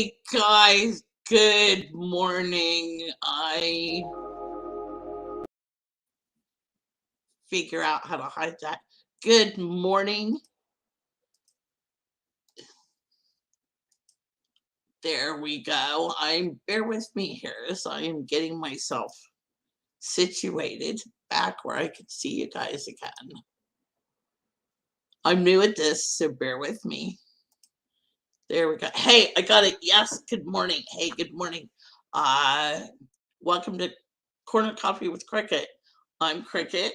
Hey guys, good morning. I figure out how to hide that. Good morning. There we go. Bear with me here as I am getting myself situated back where I can see you guys again. I'm new at this, so bear with me. There we go. Hey, I got it. Yes, good morning. Hey, good morning. Uh Welcome to Corner Coffee with Cricket. I'm Cricket.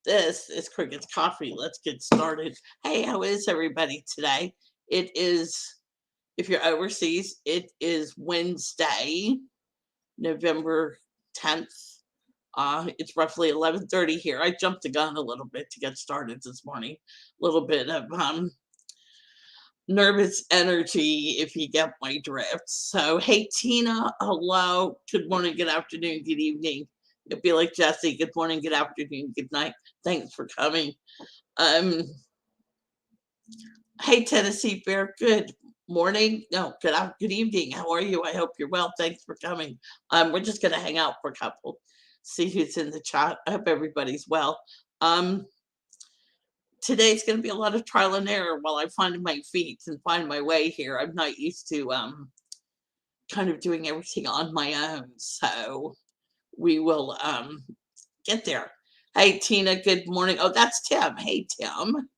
This is Cricket's Coffee. Let's get started. Hey, how is everybody today? It is, if you're overseas, it is Wednesday, November 10th. It's roughly 11:30 here. I jumped the gun a little bit to get started this morning. A little bit of nervous energy, if you get my drift. So, hey, Tina, hello. Good morning, good afternoon, good evening. It'd be like Jesse. Good morning, good afternoon, good night. Thanks for coming. Um, Hey, Tennessee Bear. Good morning. No, good evening. How are you? I hope you're well. Thanks for coming. We're just gonna hang out for a couple, see who's in the chat. I hope everybody's well. Um, Today's gonna be a lot of trial and error while I find my feet and find my way here. I'm not used to kind of doing everything on my own, so we will get there. Hey, Tina. Good morning. Oh, that's Tim. Hey, Tim.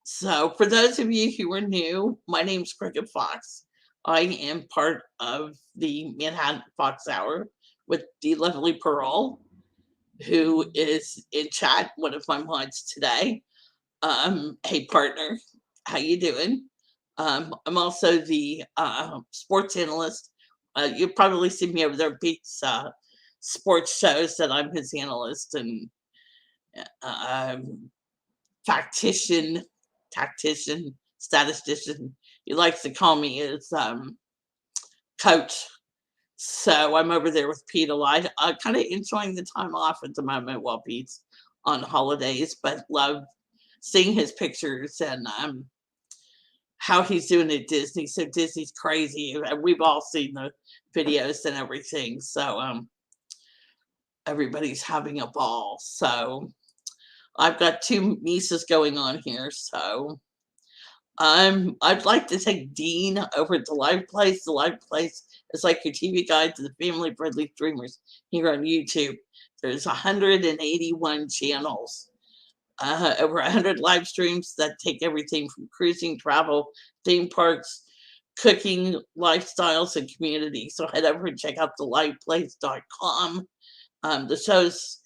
So, for those of you who are new, my name's Cricket Fox. I am part of the Manhattan Fox Hour with the lovely Pearl, who is in chat, one of my mods today. Hey, partner, how you doing? I'm also the sports analyst. You've probably seen me over there beats sports shows that I'm his analyst and um, tactician, statistician. He likes to call me his coach. So I'm over there with Pete a lot. Kind of enjoying the time off at the moment while Pete's on holidays, but love seeing his pictures and how he's doing at Disney. So Disney's crazy. We've all seen the videos and everything. So everybody's having a ball. So I've got two nieces going on here. So I'd like to take Dean over at the Live Place. The Live Place is like your TV guide to the family-friendly streamers here on YouTube. There's 181 channels, over 100 live streams that take everything from cruising, travel, theme parks, cooking, lifestyles, and community. So head over and check out theliveplace.com. The show's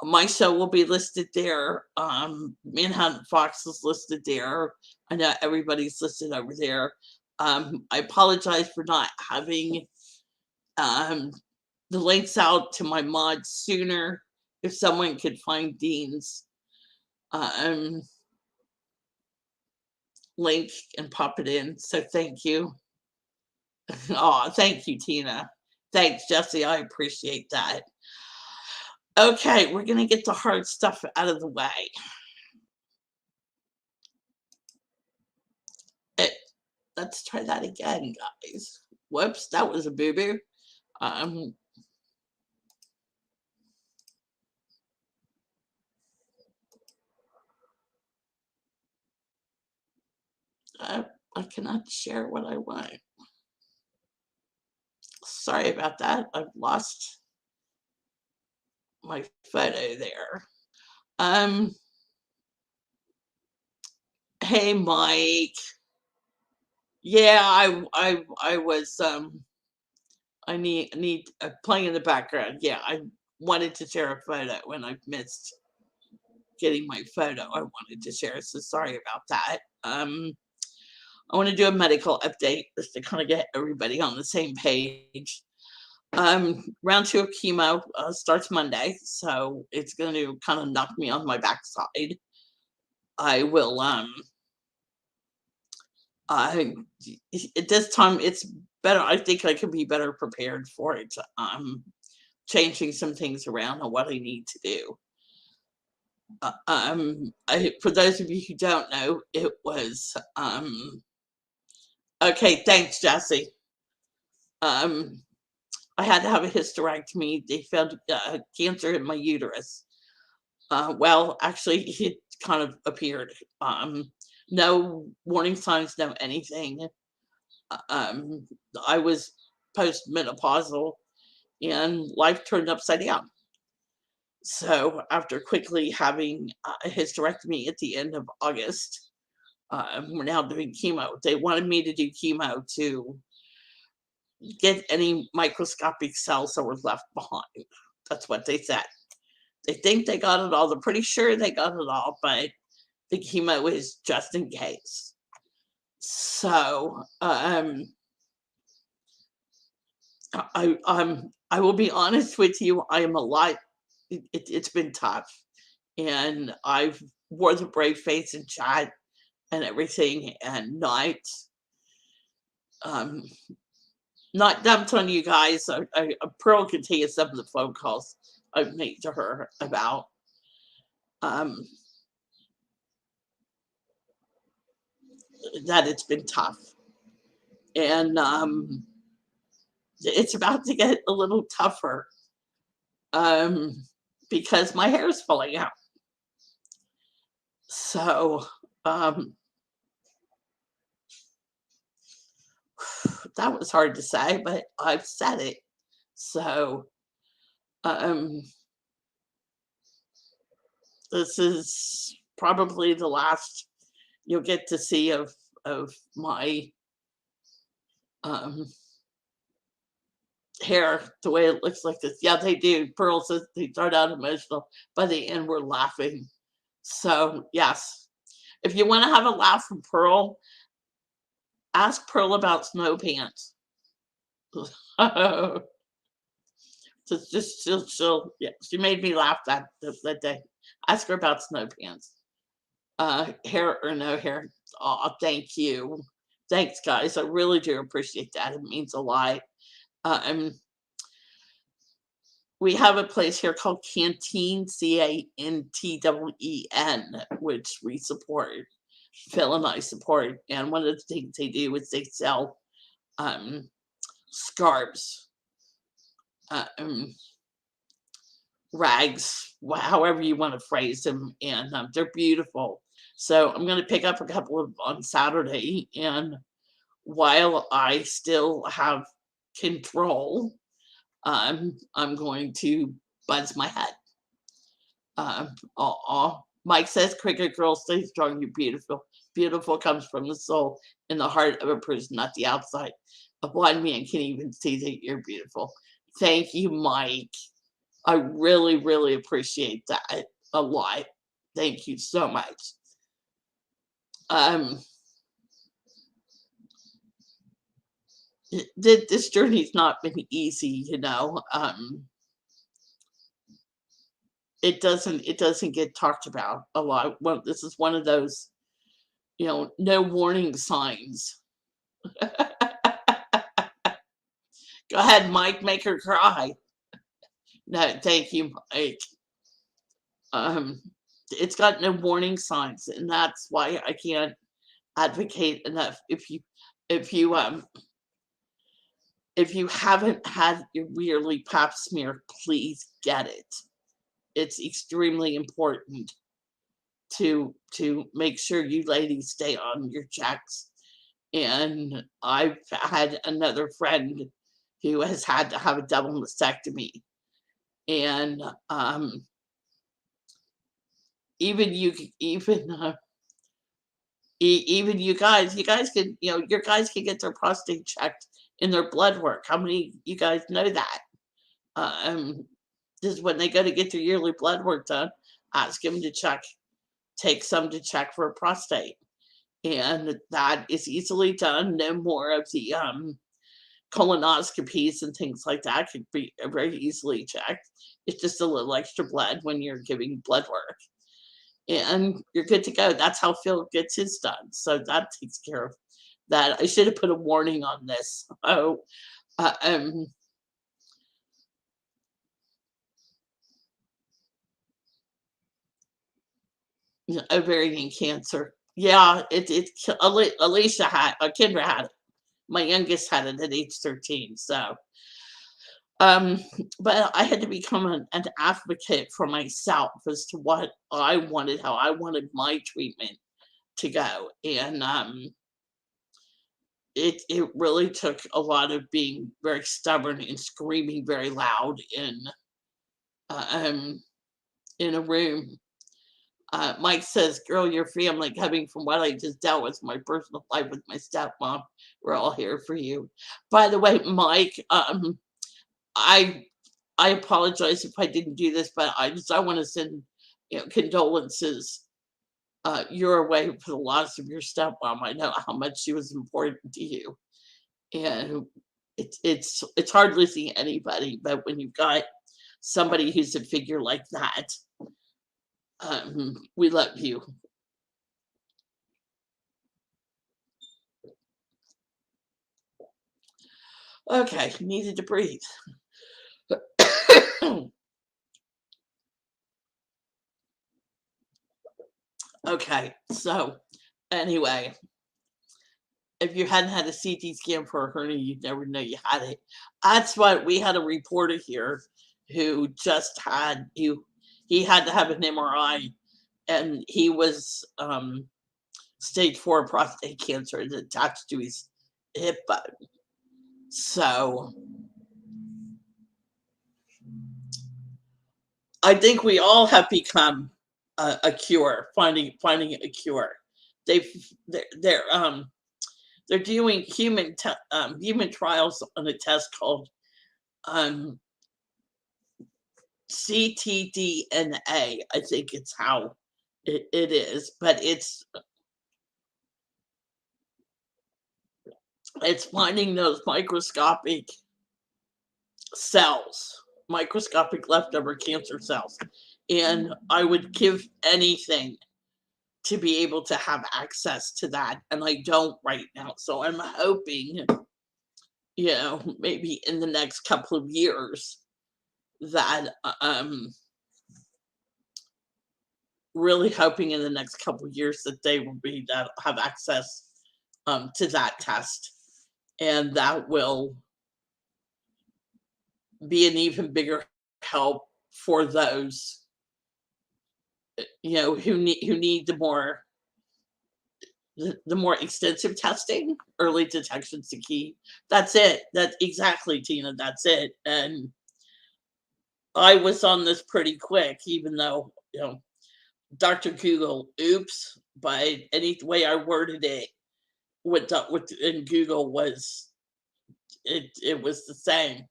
My show will be listed there. Manhattan Fox is listed there. I know everybody's listed over there. I apologize for not having um, the links out to my mods sooner. If someone could find Dean's um, link and pop it in. So thank you. Oh, thank you, Tina. Thanks, Jesse. I appreciate that. Okay, we're going to get the hard stuff out of the way. Let's try that again, guys. Whoops, that was a boo-boo. Um, I cannot share what I want. Sorry about that. I've lost my photo there. Hey, Mike. Yeah, I was I need playing in the background. Yeah, I wanted to share a photo when I missed getting my photo. I wanted to share, so sorry about that. I want to do a medical update just to kind of get everybody on the same page. Round 2 of chemo starts Monday, so it's going to kind of knock me on my backside. I will I at this time it's better. I think I could be better prepared for it. Changing some things around on what I need to do. For those of you who don't know, it was Okay, thanks, Jesse. Um, I had to have a hysterectomy. They found cancer in my uterus. Well, actually, it kind of appeared. No warning signs, no anything. Um, I was postmenopausal, and life turned upside down. So, after quickly having a hysterectomy at the end of August, we're now doing chemo. They wanted me to do chemo to get any microscopic cells that were left behind. That's what they said. They think they got it all. They're pretty sure they got it all, but the chemo is just in case. So, I will be honest with you. I am a lot. It's been tough, and I've wore the brave face and chat and everything, and um, not dumped on you guys. Pearl can tell you some of the phone calls I've made to her about um, that it's been tough, and it's about to get a little tougher um, because my hair is falling out. So um, that was hard to say, but I've said it. So um, this is probably the last you'll get to see of my um, hair the way it looks like this. Yeah, they do. Pearl says they start out emotional. By the end, we're laughing. So yes, if you want to have a laugh from Pearl, ask Pearl about snow pants. Yeah, she made me laugh that day. Ask her about snow pants. Hair or no hair. Oh, thank you. Thanks, guys. I really do appreciate that. It means a lot. Um, we have a place here called Canteen, Cantwen, which we support. Phil and I support. And one of the things they do is they sell um, scarves, um, rags, however you want to phrase them, and they're beautiful. So I'm going to pick up a couple of on Saturday, and while I still have control, I'm going to buzz my head. Mike says, "Cricket girl, stay strong. You're beautiful. Beautiful comes from the soul in the heart of a person, not the outside. A blind man can even see that you're beautiful." Thank you, Mike. I really, really appreciate that a lot. Thank you so much. Um, this journey's not been easy, you know. It doesn't get talked about a lot. Well, this is one of those, no warning signs. Go ahead, Mike, make her cry. No, thank you, Mike. Um, it's got no warning signs, and that's why I can't advocate enough. If you if you haven't had your yearly pap smear, please get it. It's extremely important to make sure you ladies stay on your checks. And I've had another friend who has had to have a double mastectomy, and even you, even even you guys can, your guys can get their prostate checked in their blood work. How many you guys know that? Um, just when they go to get their yearly blood work done, ask them to take some to check for a prostate. And that is easily done. No more of the colonoscopies and things like that could be very easily checked. It's just a little extra blood when you're giving blood work. And you're good to go. That's how Phil gets his done. So that takes care of that. I should have put a warning on this. Oh, uh, um, ovarian cancer. Yeah, Alicia had, Kendra had it. My youngest had it at age 13. Um, but I had to become an advocate for myself as to what I wanted, how I wanted my treatment to go. And it really took a lot of being very stubborn and screaming very loud um, in a room. Mike says, "Girl, your family coming from what I just dealt with my personal life with my stepmom. We're all here for you." By the way, Mike, I I apologize if I didn't do this, but I want to send condolences your way for the loss of your stepmom. I know how much she was important to you, and it's hard losing anybody, but when you've got somebody who's a figure like that, we love you. Okay, needed to breathe. Okay, so anyway, if you hadn't had a CT scan for a hernia, you'd never know you had it. That's what we had a reporter here who just had he had to have an MRI, and he was stage 4 prostate cancer attached to his hip bone. So I think we all have become a cure, finding a cure. They've they're doing human trials on a test called um, ctDNA. I think it's how it is, but it's finding those microscopic cells, microscopic leftover cancer cells. And I would give anything to be able to have access to that. And I don't right now. So I'm hoping, maybe in the next couple of years that, really hoping in the next couple of years that they will be that have access to that test. And that will be an even bigger help for those who need the more extensive testing. Early detection's the key. That's it. That's exactly, Tina. That's it. And I was on this pretty quick, even though Dr. Google, oops, but any way I worded it with in Google was it was the same.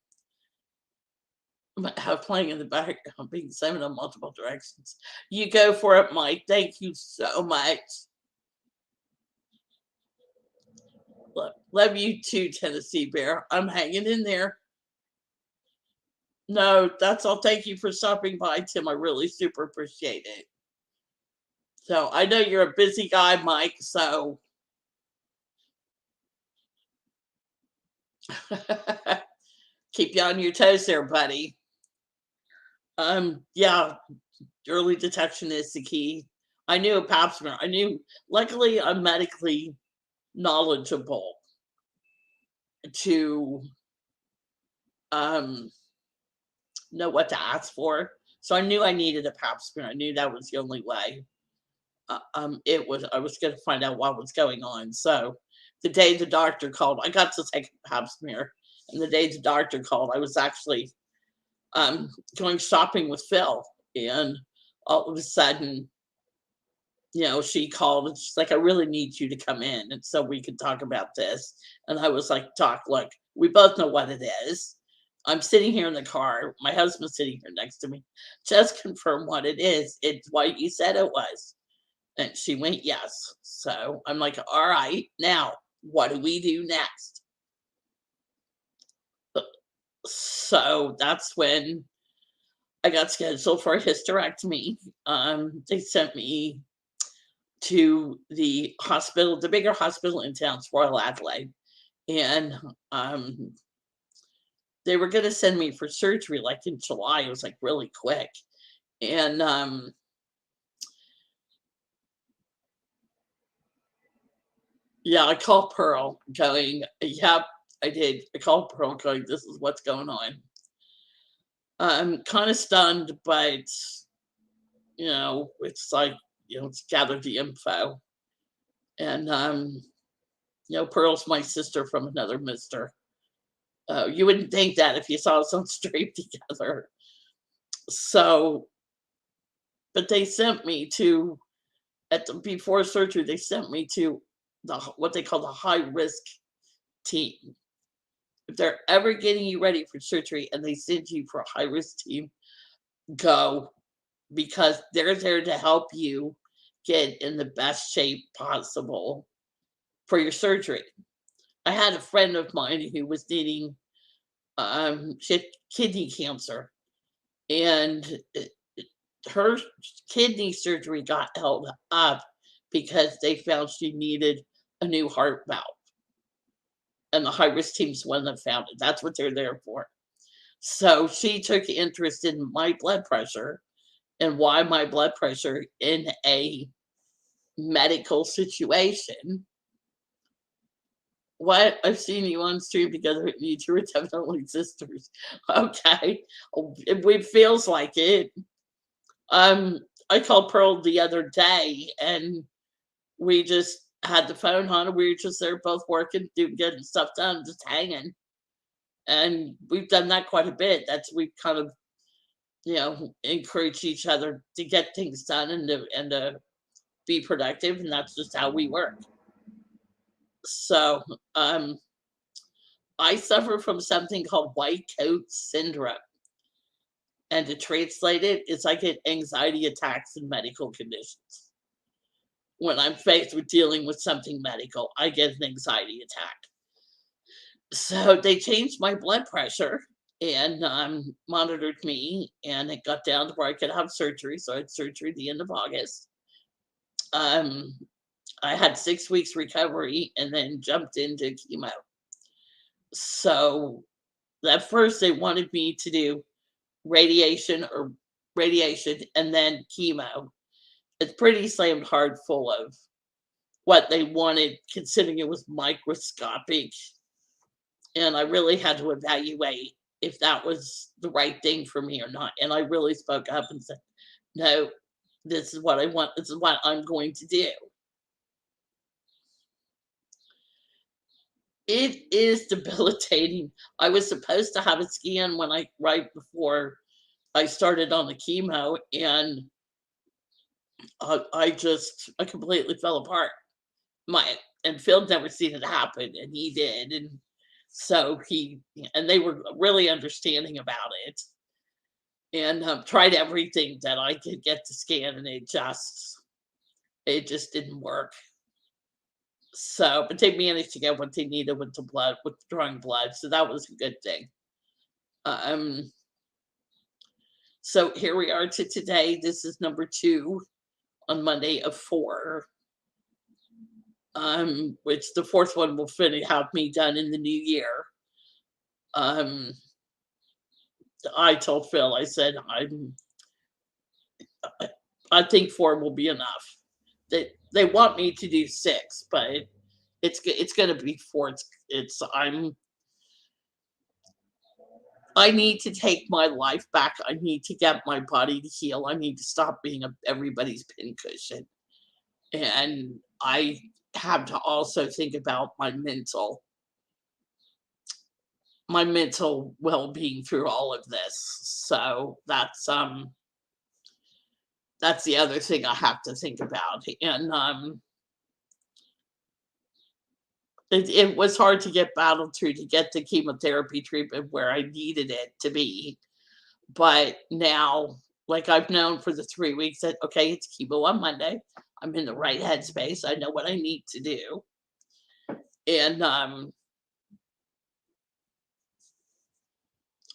Have playing in the back, being sent in multiple directions. You go for it, Mike. Thank you so much. Love you too, Tennessee Bear. I'm hanging in there. No, that's all. Thank you for stopping by, Tim. I really super appreciate it. So I know you're a busy guy, Mike. So keep you on your toes there, buddy. Yeah, early detection is the key. I knew a pap smear. Luckily, I'm medically knowledgeable to um know what to ask for. So I knew I needed a pap smear. I knew that was the only way. I was going to find out what was going on. So the day the doctor called, I got to take a pap smear, and the day the doctor called, I was actually going shopping with Phil, and all of a sudden, she called and she's like, "I really need you to come in, and so we could talk about this." And I was like, "Doc, look, we both know what it is. I'm sitting here in the car. My husband's sitting here next to me. Just confirm what it is. It's what you said it was." And she went, "Yes." So I'm like, "All right, now what do we do next?" So that's when I got scheduled for a hysterectomy. They sent me to the bigger hospital in town, Royal Adelaide, and they were going to send me for surgery like in July. It was like really quick, and Yeah, I called Pearl going, yep, I did. I called Pearl going, this is what's going on. I'm kind of stunned, but it's like, it's gather the info. And Pearl's my sister from another mister. You wouldn't think that if you saw us on stream together. So, but they sent me to before surgery. They sent me to what they call the high risk team. If they're ever getting you ready for surgery and they send you for a high risk team, go, because they're there to help you get in the best shape possible for your surgery. I had a friend of mine who was needing she had kidney cancer, and her kidney surgery got held up because they found she needed a new heart valve. And the high risk team's one that found it. That's what they're there for. So she took interest in my blood pressure and why my blood pressure in a medical situation. What? I've seen you on stream together. You two are definitely sisters. Okay. It feels like it. I called Pearl the other day and we just had the phone on and we were just there both working, getting stuff done, just hanging. And we've done that quite a bit. We've kind of, encouraged each other to get things done and to be productive, and that's just how we work. So, I suffer from something called white coat syndrome. And to translate it, it's I get anxiety attacks in medical conditions. When I'm faced with dealing with something medical, I get an anxiety attack. So they changed my blood pressure and monitored me, and it got down to where I could have surgery. So I had surgery the end of August. Um, I had 6 weeks recovery and then jumped into chemo. So at first they wanted me to do radiation and then chemo. It's pretty slammed hard full of what they wanted, considering it was microscopic. And I really had to evaluate if that was the right thing for me or not. And I really spoke up and said, no, this is what I want. This is what I'm going to do. It is debilitating. I was supposed to have a scan right before I started on the chemo, and I completely fell apart. And Phil never seen it happen, and he did, and so they were really understanding about it, and tried everything that I could get to scan, and it just didn't work. So, but they managed to get what they needed with drawing blood, so that was a good thing. Um, so here we are to today. This is number 2 on Monday of 4. Which the 4th one will have me done in the new year. I told Phil, I said, I think 4 will be enough. They want me to do 6, but it's going to be 4. I need to take my life back. I need to get my body to heal. I need to stop being everybody's pincushion. And I have to also think about my mental well-being through all of this. So that's the other thing I have to think about. And it was hard to get battled through to get the chemotherapy treatment where I needed it to be. But now, like I've known for the 3 weeks that, okay, it's chemo on Monday. I'm in the right headspace. I know what I need to do. And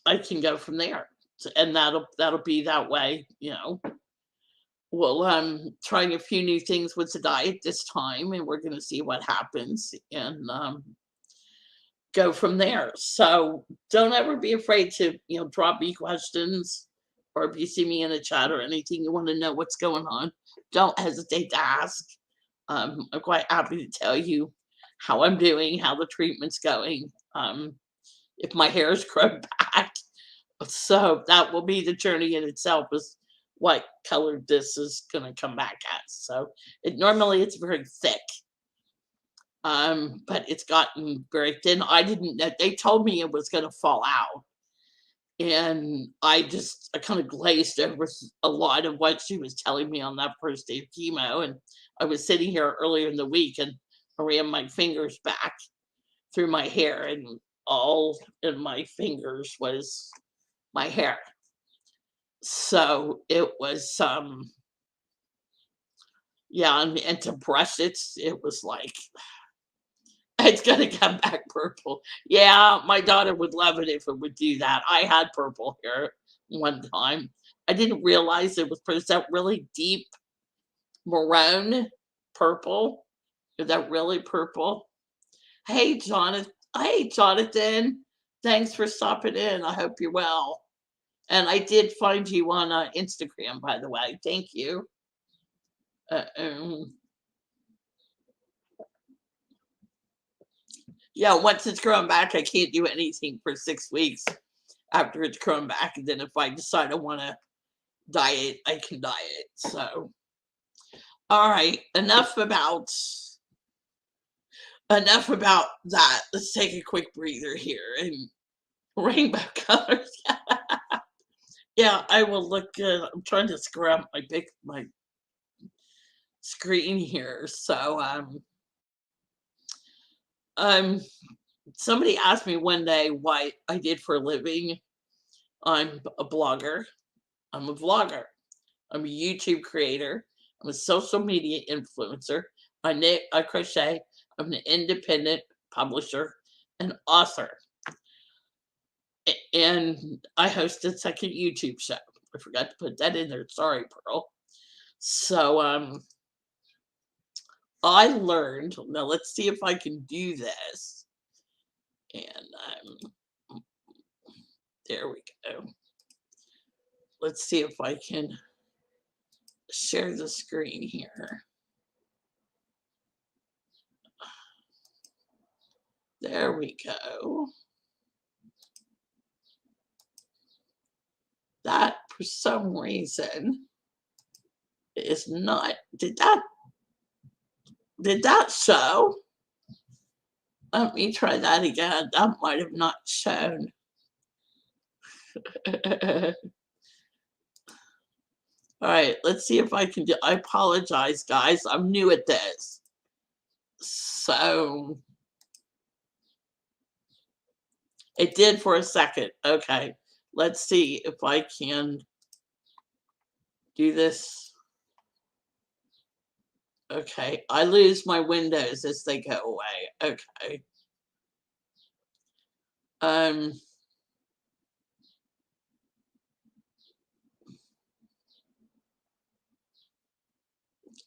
I can go from there. And that'll be that way, Well, I'm trying a few new things with the diet this time, and we're going to see what happens and go from there. So don't ever be afraid to, drop me questions, or if you see me in a chat or anything, you want to know what's going on, don't hesitate to ask. I'm quite happy to tell you how I'm doing, how the treatment's going, if my hair's grown back. So that will be the journey in itself, is what color this is gonna come back as. So it's very thick, but it's gotten very thin. I didn't know, they told me it was gonna fall out, and I kind of glazed over a lot of what she was telling me on that first day of chemo. And I was sitting here earlier in the week, and I ran my fingers back through my hair, and all in my fingers was my hair. So it was yeah, and to brush it, it was like it's gonna come back purple. Yeah, my daughter would love it if it would do that. I had purple hair one time. I didn't realize it was that really deep maroon purple. Is that really purple? Hey, Jonathan. Hey, Jonathan. Thanks for stopping in. I hope you're well. And I did find you on Instagram, by the way. Thank you. Uh, um, yeah, once it's grown back, I can't do anything for 6 weeks after it's grown back. And then if I decide I want to diet, I can diet. So, all right, enough about that. Let's take a quick breather here and rainbow colors. Yeah, I will look good. I'm trying to scrub my screen here. So um somebody asked me one day what I did for a living. I'm a blogger. I'm a vlogger. I'm a YouTube creator. I'm a social media influencer. I knit, I crochet. I'm an independent publisher and author. And I host a second YouTube show. I forgot to put that in there. Sorry, Pearl. So I learned. Now let's see if I can do this. And there we go. Let's see if I can share the screen here. There we go. That for some reason is not. Did that show? Let me try that again. That might have not shown. All right, let's see if I can do. I apologize, guys. I'm new at this. So it did for a second. Okay, let's see if I can do this. Okay, I lose my windows as they go away. Okay. Um,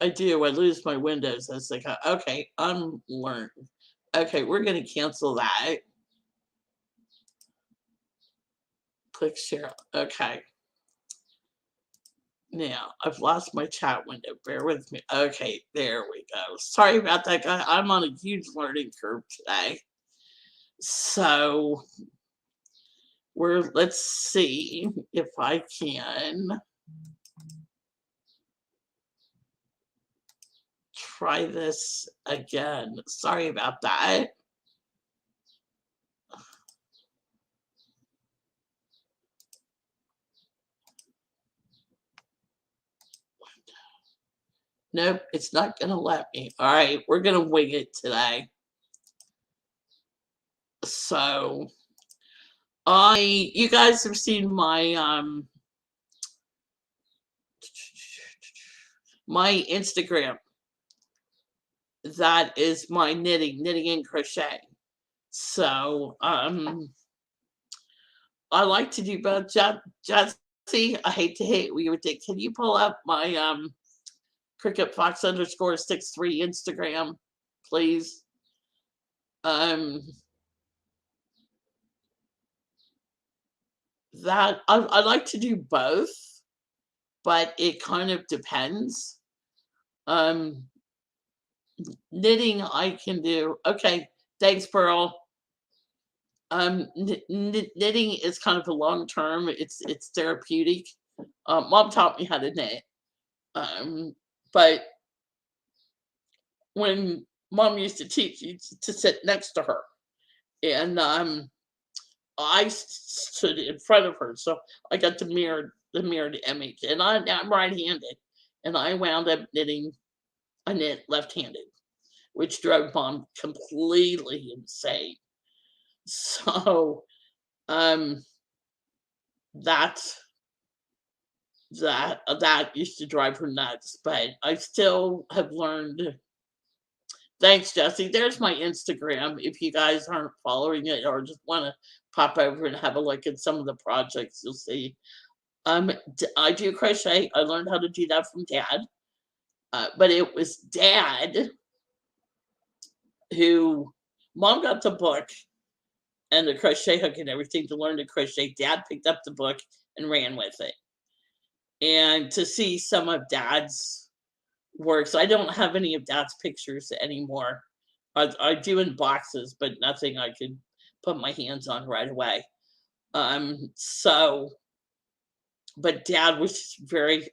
I do. I lose my windows as they go. Okay, unlearn. Okay, we're gonna cancel that. Click share. Okay. Now I've lost my chat window. Bear with me. Okay, there we go. Sorry about that, guy. I'm on a huge learning curve today. So let's see if I can try this again. Sorry about that. Nope, it's not gonna let me. All right, we're gonna wing it today. So you guys have seen my Instagram. That is my knitting and crochet. So I like to do both. Jesse, I hate to hate we would think. Can you pull up my Cricket Fox _63 Instagram, please? That I like to do both, but it kind of depends. Knitting I can do. Okay, thanks, Pearl. Knitting is kind of a long term. It's therapeutic. Mom taught me how to knit. Um, but when mom used to teach, you to sit next to her, and I stood in front of her, so I got the mirrored image, and I'm right-handed, and I wound up knitting. I knit left-handed, which drove mom completely insane. So um, that that used to drive her nuts, but I still have learned. Thanks, Jesse. There's my Instagram. If you guys aren't following it or just want to pop over and have a look at some of the projects, you'll see. I do crochet. I learned how to do that from dad, but it was dad who mom got the book and the crochet hook and everything to learn to crochet. Dad picked up the book and ran with it. And to see some of dad's works, I don't have any of dad's pictures anymore. I do in boxes, but nothing I could put my hands on right away. So, but dad was just very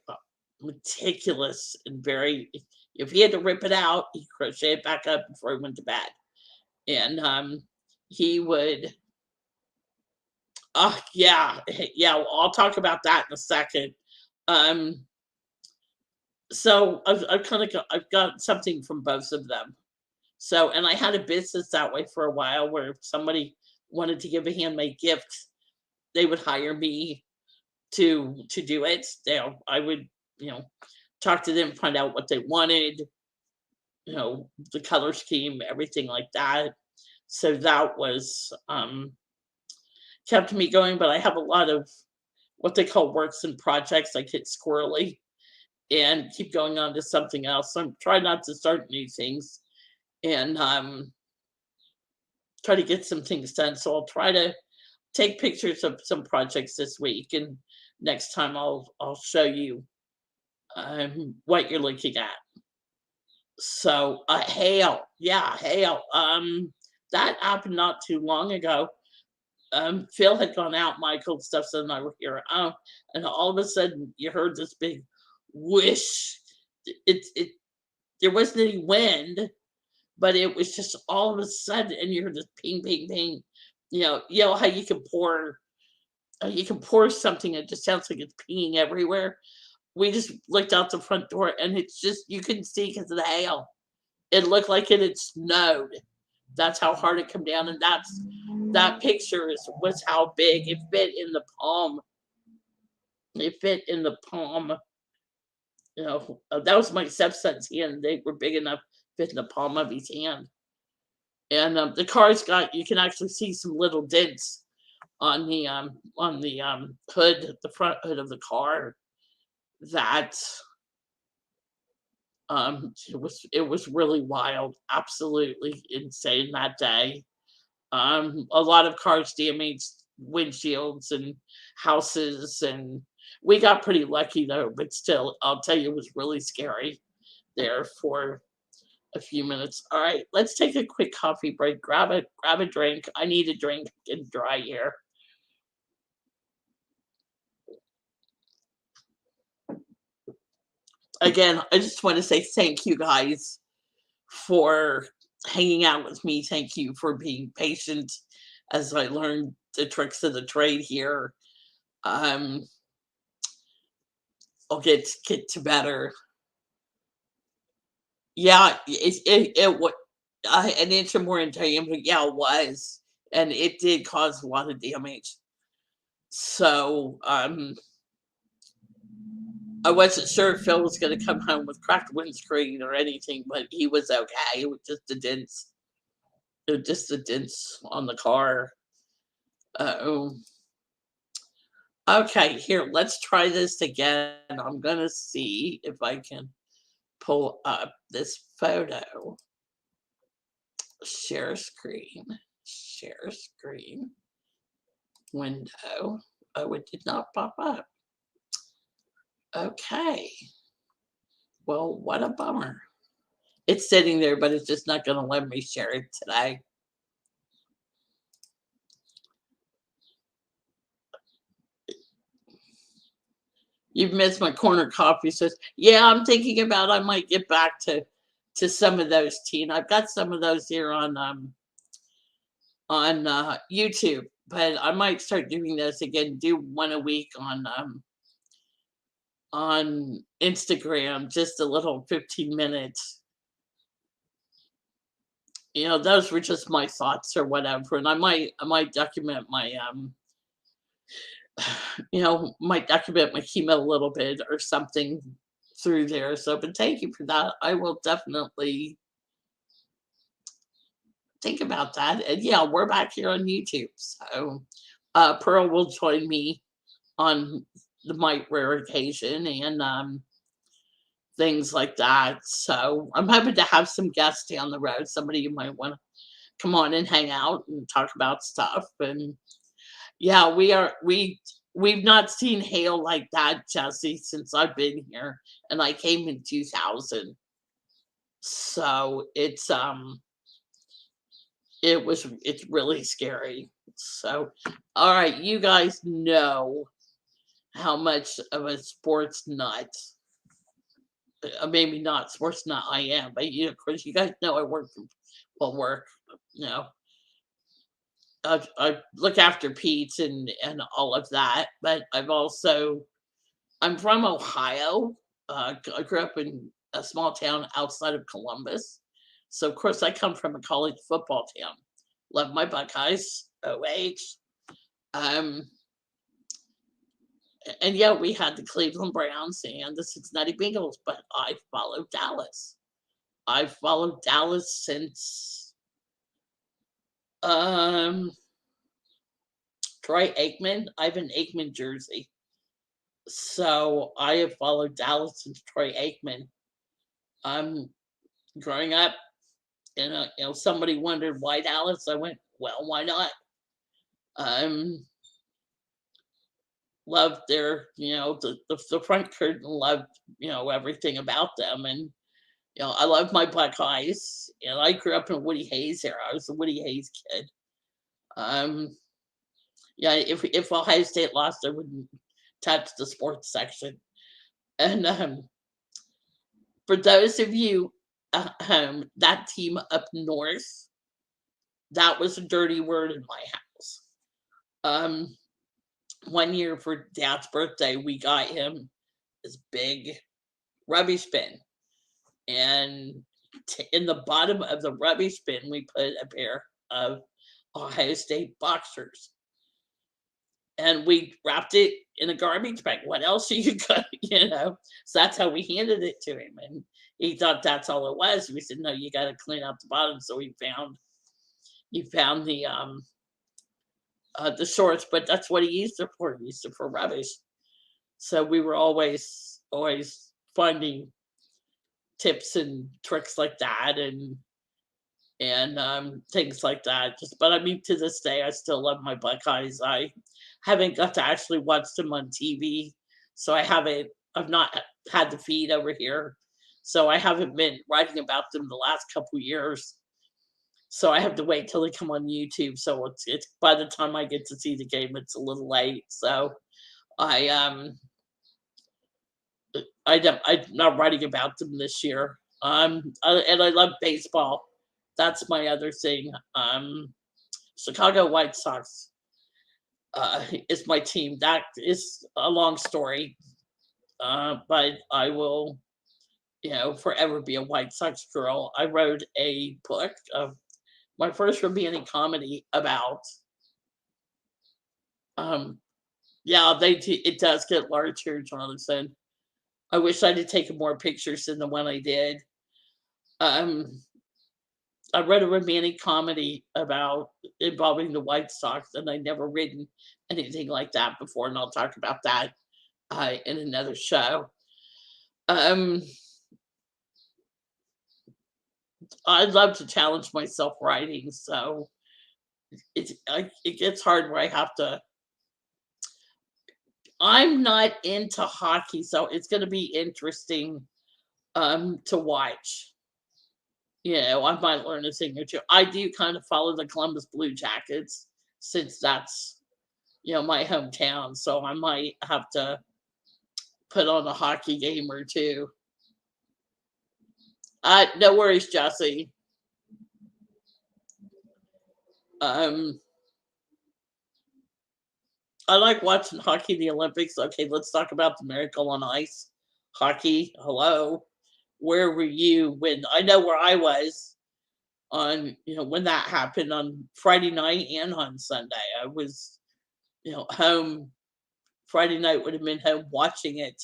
meticulous and very, if he had to rip it out, he crochet it back up before he went to bed. And he would, oh, yeah, yeah, well, I'll talk about that in a second. Um, so I've kind of I've got something from both of them. So, and I had a business that way for a while where if somebody wanted to give a handmade gift, they would hire me to do it. I would, you know, talk to them, find out what they wanted, the color scheme, everything like that. So that was kept me going, but I have a lot of what they call works and projects. I get squirrely and keep going on to something else. So I'm trying not to start new things and try to get some things done. So I'll try to take pictures of some projects this week, and next time I'll show you what you're looking at. So hail, yeah, hail. That happened not too long ago. Phil had gone out, Michael, stuff, and I were here. And all of a sudden you heard this big whoosh. It there wasn't any wind, but it was just all of a sudden, and you heard this ping, ping, ping. How you can pour something. It just sounds like it's pinging everywhere. We just looked out the front door, and it's just you couldn't see because of the hail. It looked like it had snowed. That's how hard it come down, and that picture was how big it fit in the palm. It fit in the palm. That was my stepson's hand. They were big enough to fit in the palm of his hand. And the car's got you can actually see some little dents on the hood, the front hood of the car. That it was really wild, absolutely insane that day. A lot of cars damaged windshields and houses, and we got pretty lucky though. But still, I'll tell you, it was really scary there for a few minutes. All right, let's take a quick coffee break. Grab a drink. I need a drink. It's dry here. Again, I just want to say thank you guys for hanging out with me. Thank you for being patient as I learned the tricks of the trade here. Um, I'll get to better. Yeah, it was an inch or more in diameter. Yeah, it was, and it did cause a lot of damage. So I wasn't sure if Phil was going to come home with cracked windscreen or anything, but he was okay. It was just the dents. It was just the dents on the car. Oh. Okay, here, let's try this again. I'm gonna see if I can pull up this photo. Share screen. Share screen. Window. Oh, it did not pop up. Okay. Well, what a bummer. It's sitting there, but it's just not gonna let me share it today. You've missed my corner coffee says, yeah, I'm thinking about I might get back to some of those teen. I've got some of those here on YouTube, but I might start doing this again, do one a week on Instagram, just a little 15 minutes. You know, those were just my thoughts or whatever. And I might document my might document my chemo a little bit or something through there. So, but thank you for that. I will definitely think about that. And yeah, we're back here on YouTube. So, Pearl will join me on the might rare occasion and things like that. So, I'm hoping to have some guests down the road. Somebody you might want to come on and hang out and talk about stuff. And yeah, we've not seen hail like that, Jesse, since I've been here, and I came in 2000. So it's really scary. So all right, you guys know how much of a sports nut, maybe not sports nut I am, but of course you guys know I work, you know, I look after Pete and all of that, but I'm from Ohio. I grew up in a small town outside of Columbus, so of course I come from a college football town. Love my Buckeyes, OH. Um, and yeah, we had the Cleveland Browns and the Cincinnati Bengals, but I followed Dallas. I've followed Dallas since um Troy Aikman. I have an Aikman jersey. So I have followed Dallas since Troy Aikman. I'm growing up, and somebody wondered why Dallas. I went, well, why not? Um, loved their, the front curtain. Loved everything about them, and I love my Buckeyes. And I grew up in Woody Hayes era. I was a Woody Hayes kid. Um, yeah, if Ohio State lost, I wouldn't touch the sports section. And for those of you that team up north, that was a dirty word in my house. Um, one year for Dad's birthday, we got him this big rubbish bin, and in the bottom of the rubbish bin, we put a pair of Ohio State boxers, and we wrapped it in a garbage bag. What else are you gonna, So that's how we handed it to him, and he thought that's all it was. We said, no, you got to clean out the bottom. So he found the shorts, but that's what he used it for. He used it for rubbish. So we were always finding tips and tricks like that, and things like that. Just, but I mean, to this day, I still love my Buckeyes. I haven't got to actually watch them on TV, so I've not had the feed over here, so I haven't been writing about them the last couple years. So I have to wait till they come on YouTube. So it's by the time I get to see the game, it's a little late. So I I'm not writing about them this year. And I love baseball. That's my other thing. Chicago White Sox is my team. That is a long story, but I will, forever be a White Sox girl. I wrote a book of my first romantic comedy about. Yeah, it does get larger, Jonathan. I wish I'd have taken more pictures than the one I did. Um, I read a romantic comedy about involving the White Sox, and I'd never written anything like that before, and I'll talk about that in another show. Um, I love to challenge myself writing, so it gets hard where I have to. I'm not into hockey, so it's going to be interesting to watch. I might learn a thing or two. I do kind of follow the Columbus Blue Jackets since that's, my hometown. So I might have to put on a hockey game or two. No worries, Jesse. Um, I like watching hockey in the Olympics. Okay, let's talk about the Miracle on Ice hockey. Hello, where were you when? I know where I was on, when that happened on Friday night and on Sunday. I was, home. Friday night would have been home watching it,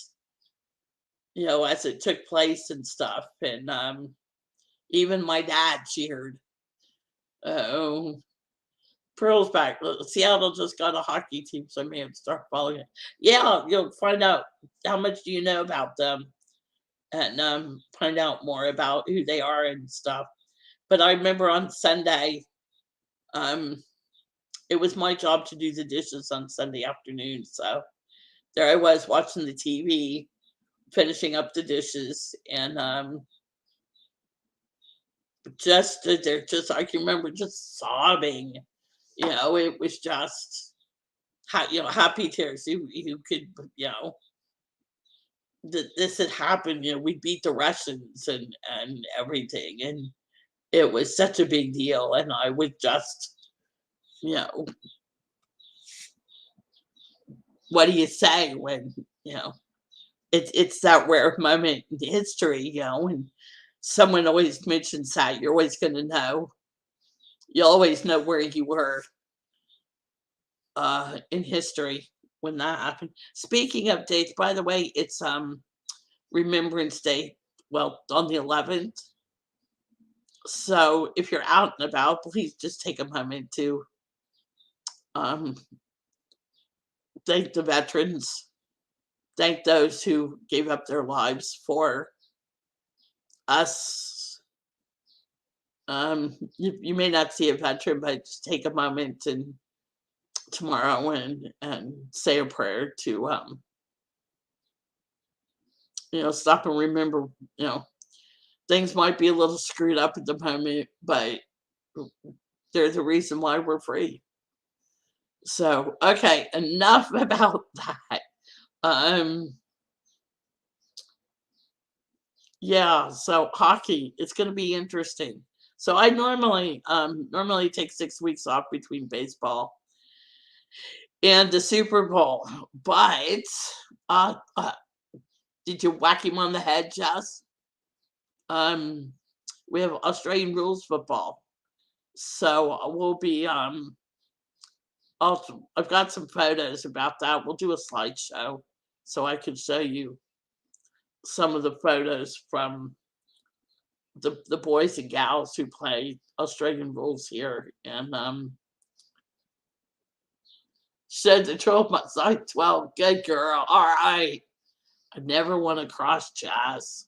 as it took place and stuff. And even my dad cheered. Oh, Pearl's back. Seattle just got a hockey team, so I may have to start following it. Yeah, you'll find out how much do you know about them and find out more about who they are and stuff. But I remember on Sunday, um, it was my job to do the dishes on Sunday afternoon. So there I was watching the TV, finishing up the dishes, and just stood there, just I can remember just sobbing. It was just happy tears. Who could, that this had happened. We beat the Russians and everything, and it was such a big deal. And I would just, you know, what do you say when it's that rare moment in history, and someone always mentions that you're always going to know. You'll always know where you were in history when that happened. Speaking of dates, by the way, it's Remembrance Day. Well, on the 11th. So if you're out and about, please just take a moment to um, thank the veterans, thank those who gave up their lives for us. You may not see a veteran, but just take a moment and tomorrow and say a prayer to stop and remember. Things might be a little screwed up at the moment, but there's a reason why we're free. So, okay, enough about that. Um, yeah, so hockey, it's going to be interesting. So I normally take 6 weeks off between baseball and the Super Bowl, but uh, uh did you whack him on the head, Jess? Um, we have Australian rules football, so we'll be also, I've got some photos about that. We'll do a slideshow so I can show you some of the photos from the boys and gals who play Australian rules here, and showed the troll my side 12. Good girl. All right. I never want to cross Jazz.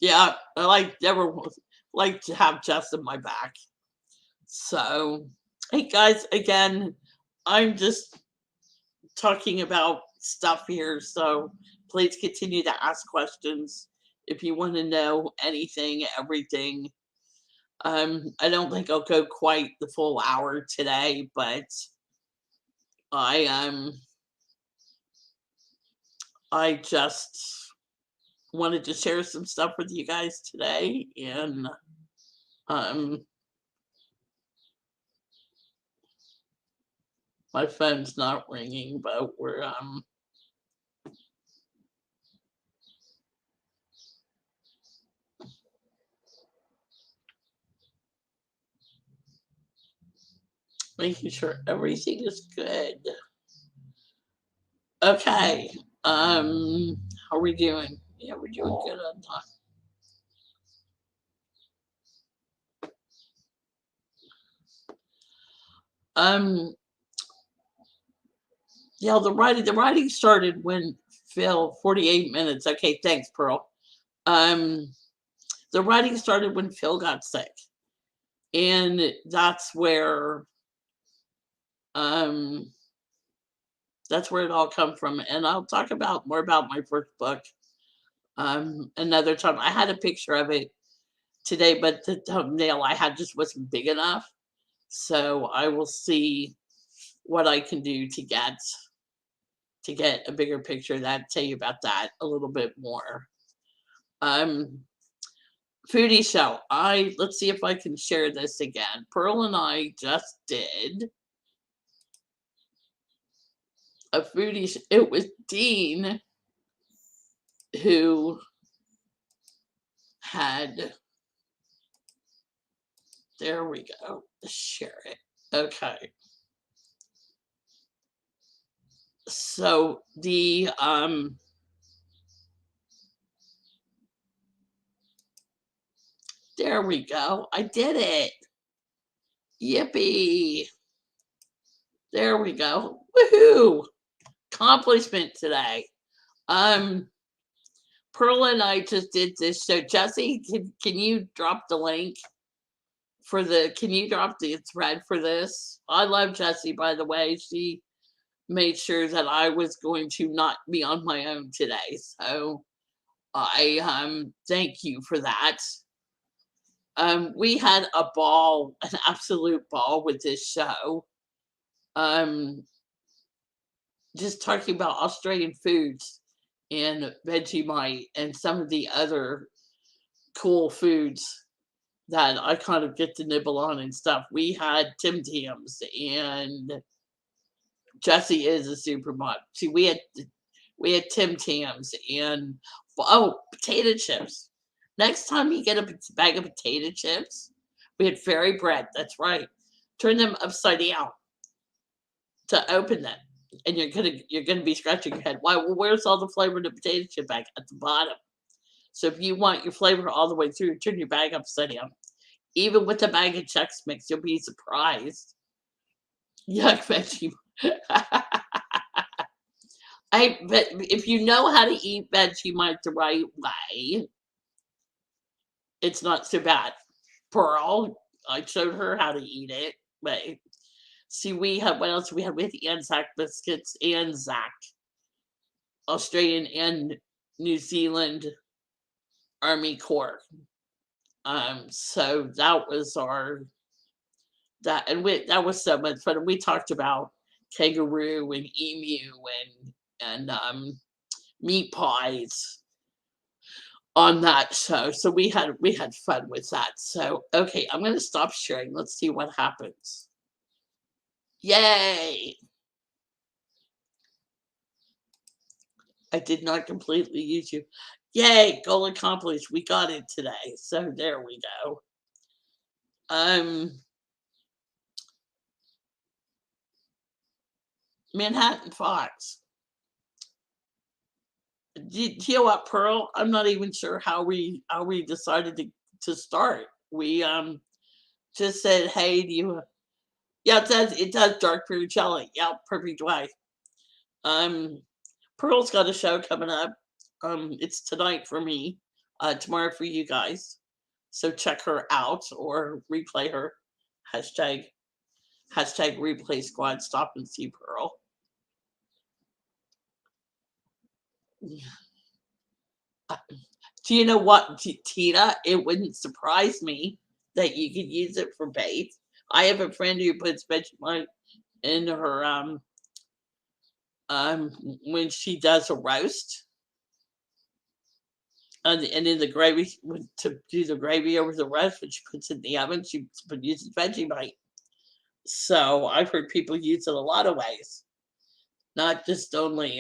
Yeah, I never like to have Jess in my back. So, hey guys, again, I'm just talking about stuff here. So please continue to ask questions if you want to know anything, everything. I don't think I'll go quite the full hour today, but I I just wanted to share some stuff with you guys today, and um my phone's not ringing, but we're making sure everything is good. Okay. How are we doing? Yeah, we're doing good on time. Um, yeah, the writing started when Phil 48 minutes. Okay, thanks, Pearl. Um, the writing started when Phil got sick. And that's where um That's where it all come from, and I'll talk about more about my first book another time. I had a picture of it today, but the thumbnail I had just wasn't big enough. So I will see what I can do to get a bigger picture that tell you about that a little bit more. Um, Foodie show. I let's see if I can share this again. Pearl and I just did a foodie. It was Dean who had. There we go. Share it. Okay. So there we go. I did it. Yippee. There we go. Woohoo. Accomplishment today. Um Pearl and I just did this show. Jesse, can you drop the link for the can you drop the thread for this? I love Jessie, by the way. She made sure that I was going to not be on my own today. So I thank you for that. We had a ball, an absolute ball with this show. Um just talking about Australian foods and Vegemite and some of the other cool foods that I kind of get to nibble on and stuff. We had Tim Tams and Jessie is a super mod. See, we had Tim Tams and oh, potato chips. Next time you get a bag of potato chips, we had fairy bread. That's right. Turn them upside down to open them, and you're gonna be scratching your head. Why? Well, where's all the flavor in the potato chip bag at the bottom? So if you want your flavor all the way through, turn your bag upside down. Even with a bag of Chex Mix, you'll be surprised. Yuck, veggie. I but if you know how to eat Vegemite the right way, it's not so bad. Pearl, I showed her how to eat it. But see, we have what else we had with Anzac biscuits, Anzac, Australian and New Zealand Army Corps. So that was our that and that was so much fun. We talked about kangaroo and emu and meat pies on that show. So we had fun with that. So okay, I'm gonna stop sharing. Let's see what happens. Yay! I did not completely use you. Yay! Goal accomplished. We got it today. So there we go. Um Manhattan Fox. You know what, Pearl? I'm not even sure how we decided to start. We just said, hey, do you yeah, it does dark fruit jelly. Yeah, perfect way. Um Pearl's got a show coming up. It's tonight for me, tomorrow for you guys. So check her out or replay her. Hashtag hashtag replay squad. Stop and see Pearl. Uh, Do you know what, Tina? It wouldn't surprise me that you could use it for bait. I have a friend who puts Vegemite in her um when she does a roast and in the gravy to do the gravy over the roast when she puts it in the oven she uses Vegemite. So I've heard people use it a lot of ways, not just only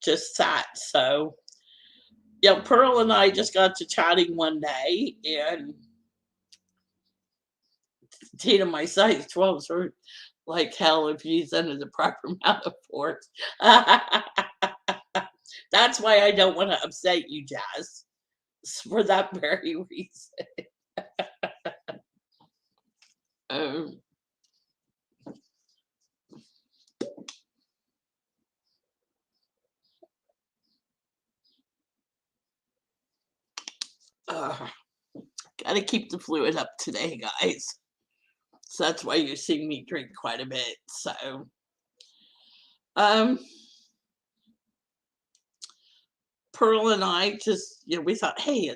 just that. So yeah, Pearl and I just got to chatting one day and Tina, my size 12 are like hell if used under the proper amount of force. That's why I don't want to upset you, Jazz. For that very reason. Um, uh, Gotta keep the fluid up today, guys. So that's why you see me drink quite a bit. So, um, Pearl and I just, we thought, hey,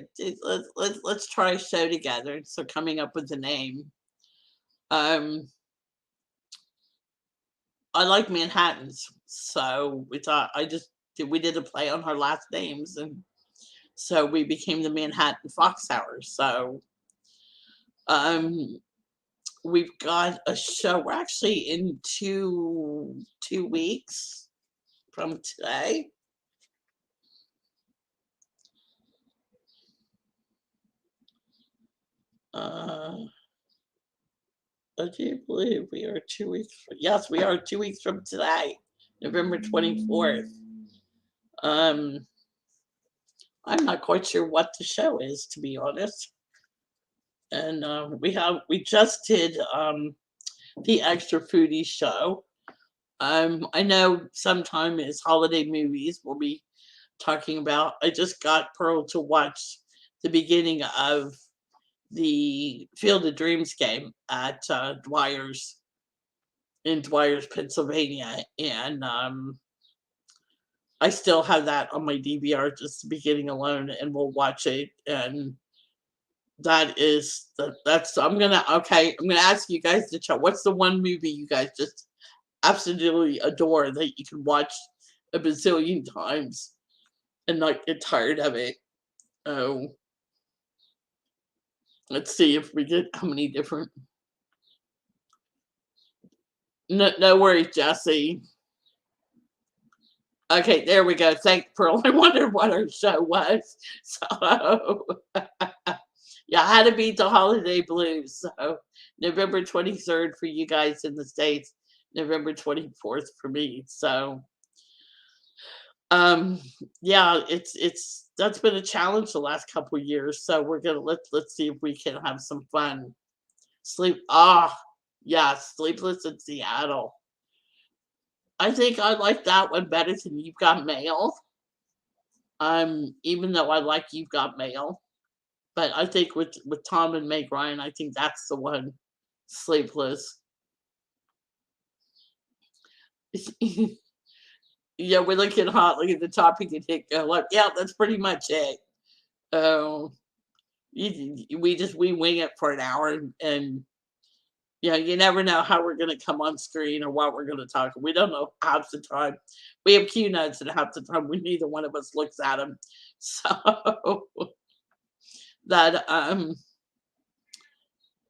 let's try a show together. So coming up with the name. Um, I like Manhattans, so we thought we did a play on our last names, and so we became the Manhattan Fox Hour. So um, we've got a show. We're actually in two weeks from today. Uh, I do believe we are 2 weeks. Yes, we are 2 weeks from today, November 24th. Um, I'm not quite sure what the show is, to be honest. And we just did the Extra Foodie show. I know sometime is holiday movies. We'll be talking about. I just got Pearl to watch the beginning of the Field of Dreams game at Dwyer's in Dwyer's, Pennsylvania, and I still have that on my DVR, just the beginning alone, and we'll watch it. And that's I'm gonna ask you guys to check. What's the one movie you guys just absolutely adore that you can watch a bazillion times and not get tired of it? Oh, let's see if we get how many different. No, no worries, Jesse. Okay, there we go. Thank Pearl. I wondered what our show was. So, yeah, I had to beat the holiday blues. So, November 23rd for you guys in the States, November 24th for me. So, um, yeah, it's that's been a challenge the last couple years. So we're gonna let's see if we can have some fun. Yeah, Sleepless in Seattle. I think I like that one better than You've Got Mail. Even though I like You've Got Mail, but I think with Tom and Meg Ryan, I think that's the one. Sleepless. Yeah, we're looking hot. Look at the topic and hit go. Like, yeah, that's pretty much it. Um, we wing it for an hour, and yeah, you never know how we're gonna come on screen or what we're gonna talk. We don't know half the time. We have Q notes, and half the time we neither one of us looks at them. So that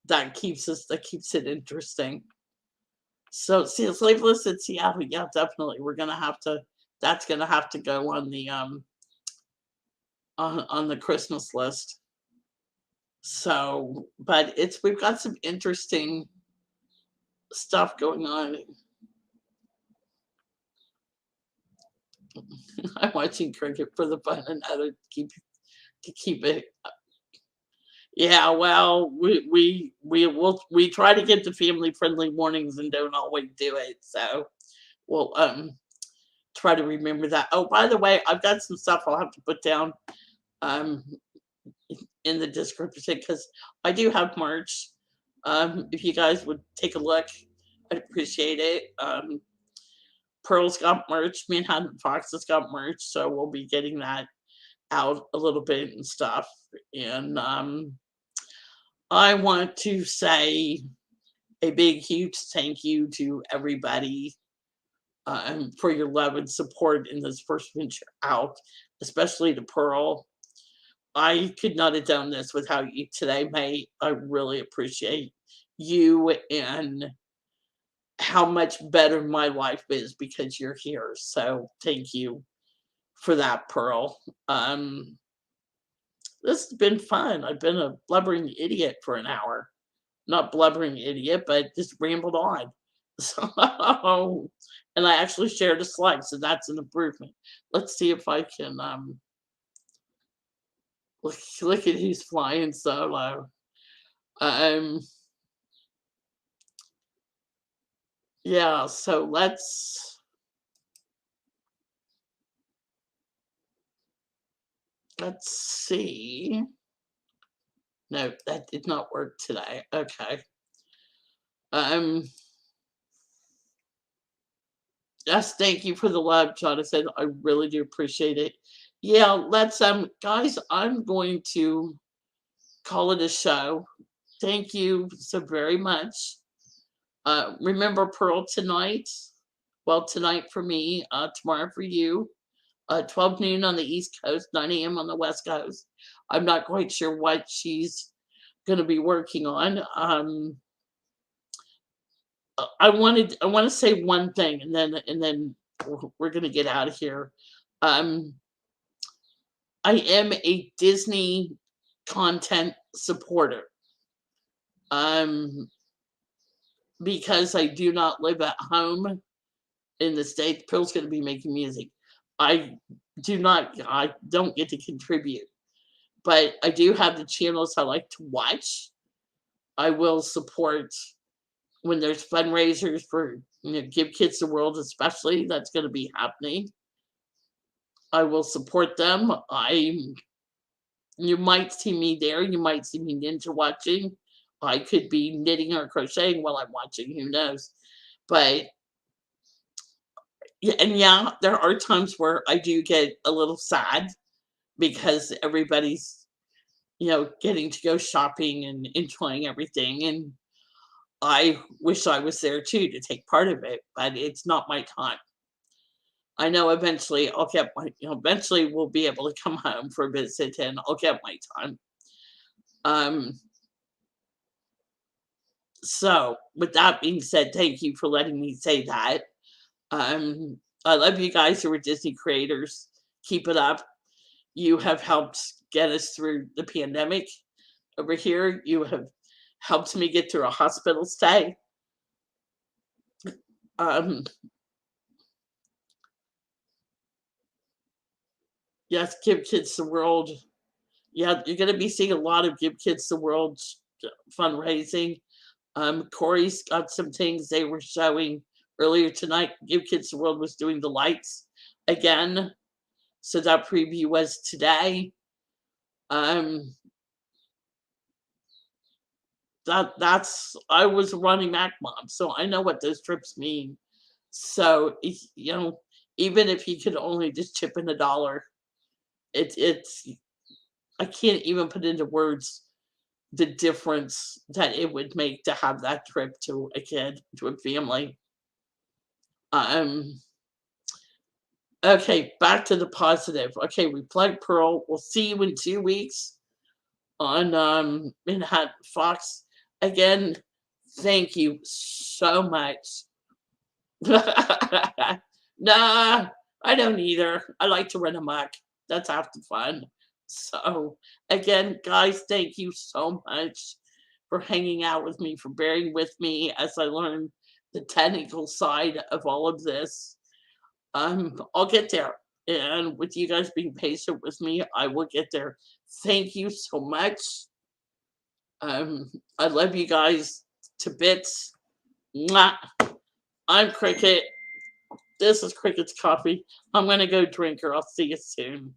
that keeps it interesting. So see, Sleepless in Seattle, yeah, definitely. We're gonna have to. That's gonna have to go on the on the Christmas list. So, but it's we've got some interesting stuff going on. I'm watching cricket for the fun and how to keep it. Yeah, well, we try to get to family friendly mornings and don't always do it. So we'll try to remember that. Oh, by the way, I've got some stuff I'll have to put down um in the description because I do have merch. If you guys would take a look, I'd appreciate it. Pearl's got merch, Manhattan Fox has got merch, so we'll be getting that out a little bit and stuff. And I want to say a big, huge thank you to everybody for your love and support in this first venture out, especially to Pearl. I could not have done this without you today, mate. I really appreciate you and how much better my life is because you're here. So thank you for that, Pearl. This has been fun. I've been a blubbering idiot for an hour. Not blubbering idiot, but just rambled on. So, and I actually shared a slide, so that's an improvement. Let's see if I can look at who's flying solo. Um, yeah, so let's see. No, that did not work today. Okay. Um, yes, thank you for the love, Jonathan. I really do appreciate it. Yeah, let's guys, I'm going to call it a show. Thank you so very much. Remember Pearl tonight. Well, tonight for me, tomorrow for you. 12 noon on the East Coast, 9 a.m. on the West Coast. I'm not quite sure what she's going to be working on. I want to say one thing, and then we're going to get out of here. Um, I am a Disney content supporter. Um, because I do not live at home in the States. Pearl's going to be making music. I I don't get to contribute, but I do have the channels I like to watch. I will support when there's fundraisers for, Give Kids the World, especially. That's going to be happening. I will support them. You might see me there. You might see me ninja watching. I could be knitting or crocheting while I'm watching. Who knows? But yeah, and yeah, there are times where I do get a little sad because everybody's, getting to go shopping and enjoying everything. And I wish I was there too to take part of it, but it's not my time. I know eventually I'll get eventually we'll be able to come home for a visit and I'll get my time. Um, so with that being said, thank you for letting me say that. I love you guys who are Disney creators. Keep it up. You have helped get us through the pandemic over here. You have helped me get through a hospital stay. Um, yes, Give Kids the World. Yeah, you're going to be seeing a lot of Give Kids the World fundraising. Corey's got some things they were showing earlier tonight. Give Kids the World was doing the lights again. So that preview was today. Um, that's I was running Mac Mom, so I know what those trips mean. So even if he could only just chip in $1, it's I can't even put into words the difference that it would make to have that trip to a kid, to a family. Um, okay, back to the positive. Okay, we played Pearl. We'll see you in 2 weeks on Manhattan Fox. Again, thank you so much. Nah, I don't either. I like to run amok. That's half the fun. So, again, guys, thank you so much for hanging out with me, for bearing with me as I learn the technical side of all of this. I'll get there. And with you guys being patient with me, I will get there. Thank you so much. Um, I love you guys to bits. Mwah. I'm Cricket. This is Cricket's Coffee. I'm going to go drink her. I'll see you soon.